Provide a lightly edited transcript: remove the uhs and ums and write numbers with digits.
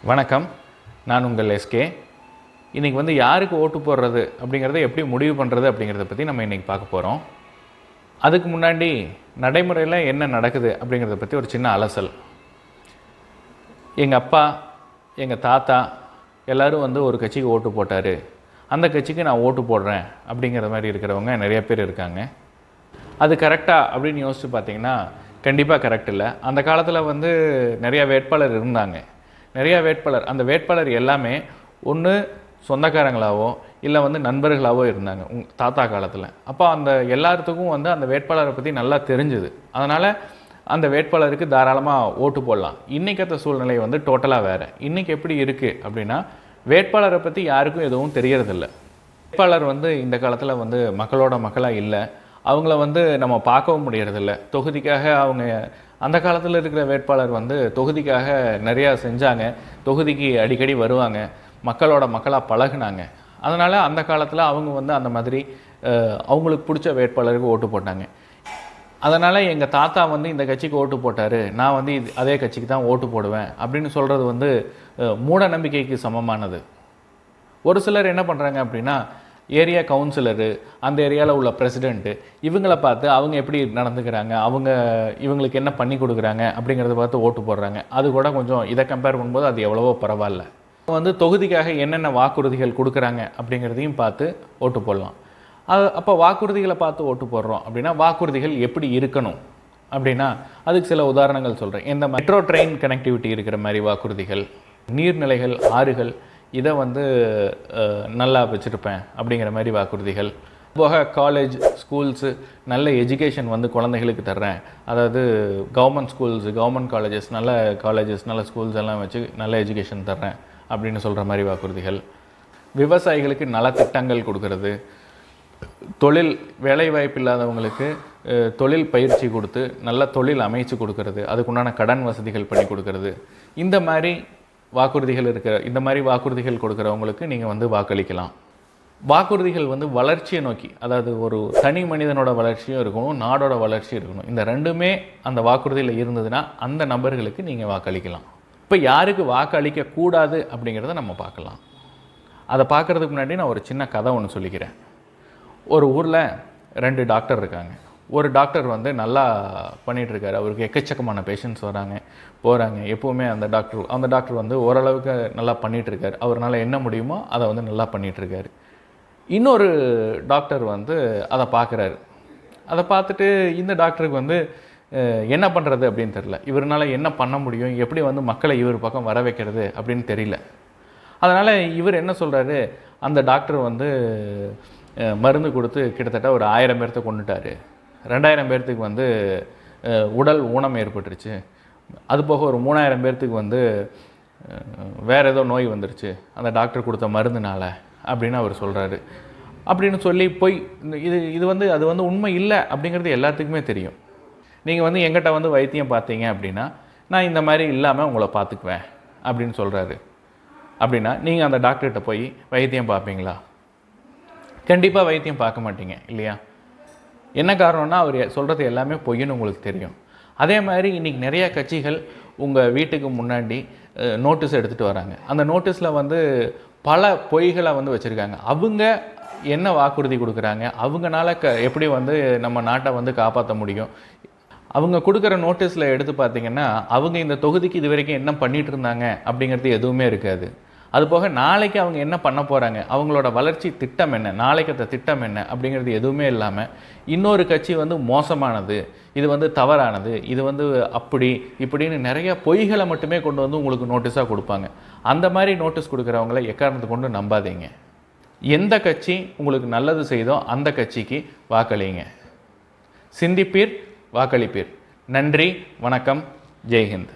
வணக்கம், நான் உங்கள் எஸ்கே. இன்றைக்கி யாருக்கு ஓட்டு போடுறது அப்படிங்கிறத எப்படி முடிவு பண்ணுறது அப்படிங்கிறத பற்றி நம்ம இன்றைக்கி பார்க்க போகிறோம். அதுக்கு முன்னாடி நடைமுறையில் என்ன நடக்குது அப்படிங்கிறத பற்றி ஒரு சின்ன அலசல். எங்கள் அப்பா, எங்கள் தாத்தா எல்லோரும் ஒரு கட்சிக்கு ஓட்டு போட்டார், அந்த கட்சிக்கு நான் ஓட்டு போடுறேன் அப்படிங்கிற மாதிரி இருக்கிறவங்க நிறைய பேர் இருக்காங்க. அது கரெக்டாக அப்படின்னு யோசித்து பார்த்தீங்கன்னா கண்டிப்பாக கரெக்ட் இல்லை. அந்த காலத்தில் நிறையா வேட்பாளர் இருந்தாங்க. நிறையா வேட்பாளர், அந்த வேட்பாளர் எல்லாமே ஒன்று சொந்தக்காரங்களாவோ இல்லை நண்பர்களாகவோ இருந்தாங்க தாத்தா காலத்தில். அப்போ அந்த எல்லாத்துக்கும் அந்த வேட்பாளரை பற்றி நல்லா தெரிஞ்சுது. அதனால் அந்த வேட்பாளருக்கு தாராளமாக ஓட்டு போடலாம். இன்றைக்கத்த சூழ்நிலை டோட்டலாக வேறு. இன்றைக்கி எப்படி இருக்குது அப்படின்னா, வேட்பாளரை பற்றி யாருக்கும் எதுவும் தெரியறதில்ல. வேட்பாளர் இந்த காலத்தில் மக்களோட மக்களாக இல்லை. அவங்கள நம்ம பார்க்கவும் முடியறதில்ல. தொகுதிக்காக அவங்க அந்த காலத்தில் இருக்கிற வேட்பாளர் தொகுதிக்காக நிறையா செஞ்சாங்க, தொகுதிக்கு அடிக்கடி வருவாங்க, மக்களோட மக்களாக பழகுனாங்க. அதனால் அந்த காலத்தில் அவங்க அந்த மாதிரி அவங்களுக்கு பிடிச்ச வேட்பாளருக்கு ஓட்டு போட்டாங்க. அதனால் எங்கள் தாத்தா இந்த கட்சிக்கு ஓட்டு போட்டார், நான் அதே கட்சிக்கு தான் ஓட்டு போடுவேன் அப்படின்னு சொல்கிறது மூட நம்பிக்கைக்கு சமமானது. ஒரு சிலர் என்ன பண்ணுறாங்க அப்படின்னா, ஏரியா கவுன்சிலரு, அந்த ஏரியாவில் உள்ள பிரசிடெண்ட்டு, இவங்கள பார்த்து அவங்க எப்படி நடந்துக்கிறாங்க, இவங்களுக்கு என்ன பண்ணி கொடுக்குறாங்க அப்படிங்கிறத பார்த்து ஓட்டு போடுறாங்க. அது கூட கொஞ்சம் இதை கம்பேர் பண்ணும்போது அது எவ்வளவோ பரவாயில்ல. தொகுதிக்காக என்னென்ன வாக்குறுதிகள் கொடுக்குறாங்க அப்படிங்கிறதையும் பார்த்து ஓட்டு போடலாம். அப்போ வாக்குறுதிகளை பார்த்து ஓட்டு போடுறோம் அப்படின்னா, வாக்குறுதிகள் எப்படி இருக்கணும் அப்படின்னா அதுக்கு சில உதாரணங்கள் சொல்கிறேன். இந்த மெட்ரோ ட்ரெயின் கனெக்டிவிட்டி இருக்கிற மாதிரி வாக்குறுதிகள், நீர்நிலைகள், ஆறுகள், இதை நல்லா வச்சுருப்பேன் அப்படிங்கிற மாதிரி வாக்குறுதிகள். போக காலேஜ், ஸ்கூல்ஸு, நல்ல எஜுகேஷன் குழந்தைகளுக்கு தர்றேன், அதாவது கவர்மெண்ட் ஸ்கூல்ஸு, கவர்மெண்ட் காலேஜஸ், நல்ல ஸ்கூல்ஸ் எல்லாம் வச்சு நல்ல எஜுகேஷன் தர்றேன் அப்படின்னு சொல்கிற மாதிரி வாக்குறுதிகள். விவசாயிகளுக்கு நல திட்டங்கள் கொடுக்கறது, தொழில் வேலைவாய்ப்பு இல்லாதவங்களுக்கு தொழில் பயிற்சி கொடுத்து நல்ல தொழில் அமைச்சு கொடுக்கறது, அதுக்குண்டான கடன் வசதிகள் பண்ணி கொடுக்கறது. இந்த மாதிரி வாக்குறுதிகள் கொடுக்குறவங்களுக்கு நீங்கள் வாக்களிக்கலாம். வாக்குறுதிகள் வளர்ச்சியை நோக்கி, அதாவது ஒரு தனி மனிதனோட வளர்ச்சியும் இருக்கணும், நாடோட வளர்ச்சியும் இருக்கணும். இந்த ரெண்டுமே அந்த வாக்குறுதியில் இருந்ததுன்னா அந்த நபர்களுக்கு நீங்கள் வாக்களிக்கலாம். இப்போ யாருக்கு வாக்களிக்கக்கூடாது அப்படிங்கிறத நம்ம பார்க்கலாம். அதை பார்க்குறதுக்கு முன்னாடி நான் ஒரு சின்ன கதை ஒன்று சொல்லிக்கிறேன். ஒரு ஊரில் 2 டாக்டர் இருக்காங்க. ஒரு டாக்டர் நல்லா பண்ணிகிட்ருக்காரு, அவருக்கு எக்கச்சக்கமான பேஷண்ட்ஸ் வராங்க போகிறாங்க. எப்போவுமே அந்த டாக்டர் ஓரளவுக்கு நல்லா பண்ணிகிட்ருக்காரு. அவரால் என்ன முடியுமோ அதை நல்லா பண்ணிகிட்ருக்காரு. இன்னொரு டாக்டர் அதை பார்க்குறாரு. அதை பார்த்துட்டு இந்த டாக்டருக்கு என்ன பண்ணுறது அப்படின்னு தெரில. இவரால் என்ன பண்ண முடியும், எப்படி மக்களை இவர் பக்கம் வர வைக்கிறது அப்படின்னு தெரியல. அதனால் இவர் என்ன சொல்கிறாரு, அந்த டாக்டர் மருந்து கொடுத்து கிட்டத்தட்ட ஒரு 1000 பேர்த்த கொண்டுட்டார், 2000 பேர்த்துக்கு உடல் ஊனம் ஏற்பட்டுருச்சு, அதுபோக ஒரு 3000 பேர்த்துக்கு வேறு ஏதோ நோய் வந்துருச்சு அந்த டாக்டர் கொடுத்த மருந்துனால அப்படின்னு அவர் சொல்கிறாரு. அப்படின்னு சொல்லி போய் இது அது உண்மை இல்லை அப்படிங்கிறது எல்லாத்துக்குமே தெரியும். நீங்கள் எங்கிட்ட வைத்தியம் பார்த்தீங்க அப்படின்னா நான் இந்த மாதிரி இல்லாமல் உங்களை பார்த்துக்குவேன் அப்படின்னு சொல்கிறாரு. அப்படின்னா நீங்கள் அந்த டாக்டர்கிட்ட போய் வைத்தியம் பார்ப்பீங்களா? கண்டிப்பாக வைத்தியம் பார்க்க மாட்டீங்க இல்லையா? என்ன காரணம்னா அவர் சொல்கிறது எல்லாமே பொய்ன்னு உங்களுக்கு தெரியும். அதே மாதிரி இன்றைக்கி நிறையா கட்சிகள் உங்கள் வீட்டுக்கு முன்னாடி நோட்டீஸ் எடுத்துகிட்டு வராங்க. அந்த நோட்டீஸில் பல பொய்களை வச்சுருக்காங்க. அவங்க என்ன வாக்குறுதி கொடுக்குறாங்க, அவங்கனால எப்படி நம்ம நாட்டை காப்பாற்ற முடியும், அவங்க கொடுக்குற நோட்டீஸில் எடுத்து பார்த்திங்கன்னா அவங்க இந்த தொகுதிக்கு இது வரைக்கும் என்ன பண்ணிகிட்டு இருந்தாங்க அப்படிங்கிறது எதுவுமே இருக்காது. அதுபோக நாளைக்கு அவங்க என்ன பண்ண போகிறாங்க, அவங்களோட வளர்ச்சி திட்டம் என்ன, நாளைக்கு திட்டம் என்ன அப்படிங்கிறது எதுவுமே இல்லாமல் இன்னொரு கட்சி மோசமானது, இது தவறானது, இது அப்படி இப்படின்னு நிறைய பொய்களை மட்டுமே கொண்டு உங்களுக்கு நோட்டீஸாக கொடுப்பாங்க. அந்த மாதிரி நோட்டீஸ் கொடுக்குறவங்கள எக்காரணத்தை கொண்டு நம்பாதீங்க. எந்த கட்சி உங்களுக்கு நல்லது செய்தோ அந்த கட்சிக்கு வாக்களிங்க. சிந்திப்பீர், வாக்களிப்பீர். நன்றி, வணக்கம், ஜெய்ஹிந்த்.